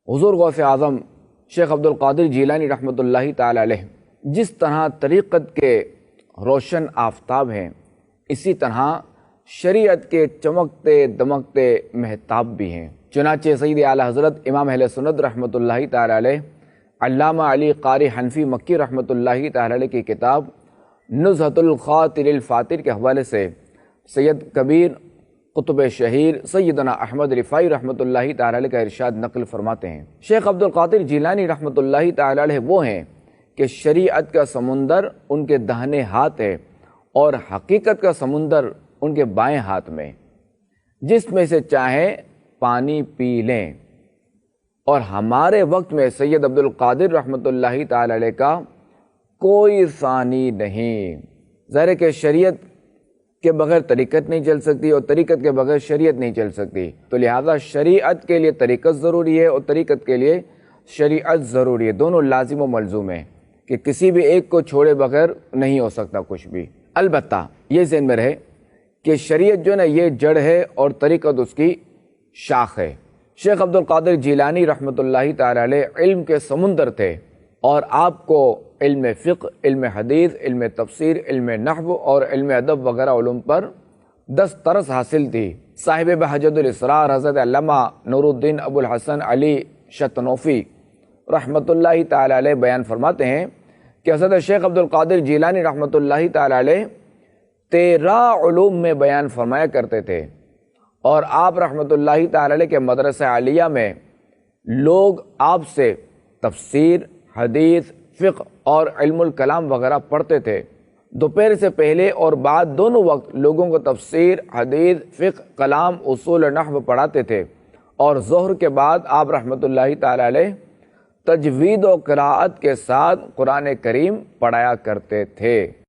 حضور غوث اعظم شیخ عبد القادر جیلانی رحمۃ اللہ تعالی علیہ جس طرح طریقت کے روشن آفتاب ہیں، اسی طرح شریعت کے چمکتے دمکتے مہتاب بھی ہیں۔ چنانچہ سید اعلیٰ حضرت امام اہل سنت رحمۃ اللہ تعالی علیہ علامہ علی قاری حنفی مکی رحمۃ اللہ تعالی علیہ کی کتاب نزہۃ الخاطر الفاتر کے حوالے سے سید کبیر قطب شہیر سیدنا احمد رفاعی رحمۃ اللہ تعالی علیہ کا ارشاد نقل فرماتے ہیں، شیخ عبد القادر جیلانی رحمۃ اللہ تعالی علیہ وہ ہیں کہ شریعت کا سمندر ان کے داہنے ہاتھ ہے اور حقیقت کا سمندر ان کے بائیں ہاتھ میں، جس میں سے چاہیں پانی پی لیں۔ اور ہمارے وقت میں سید عبد القادر رحمۃ اللہ تعالی علیہ کا کوئی ثانی نہیں۔ ظاہر ہے کہ شریعت کے بغیر طریقت نہیں چل سکتی اور طریقت کے بغیر شریعت نہیں چل سکتی، تو لہٰذا شریعت کے لیے طریقت ضروری ہے اور طریقت کے لیے شریعت ضروری ہے، دونوں لازم و ملزوم ہیں کہ کسی بھی ایک کو چھوڑے بغیر نہیں ہو سکتا کچھ بھی۔ البتہ یہ ذہن میں رہے کہ شریعت جو ہے نا یہ جڑ ہے اور طریقت اس کی شاخ ہے۔ شیخ عبد القادر جیلانی رحمۃ اللہ تعالی علیہ علم کے سمندر تھے اور آپ کو علم فقہ، علم حدیث، علم تفسیر، علم نحو اور علم ادب وغیرہ علوم پر دسترس حاصل تھی۔ صاحب بہجت الاسرار حضرت علامہ نور الدین ابو الحسن علی شتنوفی رحمۃ اللہ تعالی علیہ بیان فرماتے ہیں کہ حضرت شیخ عبد القادر جیلانی رحمۃ اللہ تعالی علیہ 13 علوم میں بیان فرمایا کرتے تھے، اور آپ رحمۃ اللہ تعالی علیہ کے مدرسہ عالیہ میں لوگ آپ سے تفسیر، حدیث، فقہ اور علم الکلام وغیرہ پڑھتے تھے۔ دوپہر سے پہلے اور بعد دونوں وقت لوگوں کو تفسیر، حدیث، فقہ، کلام، اصول نحو پڑھاتے تھے، اور ظہر کے بعد آپ رحمۃ اللہ تعالی علیہ تجوید و قراءت کے ساتھ قرآن کریم پڑھایا کرتے تھے۔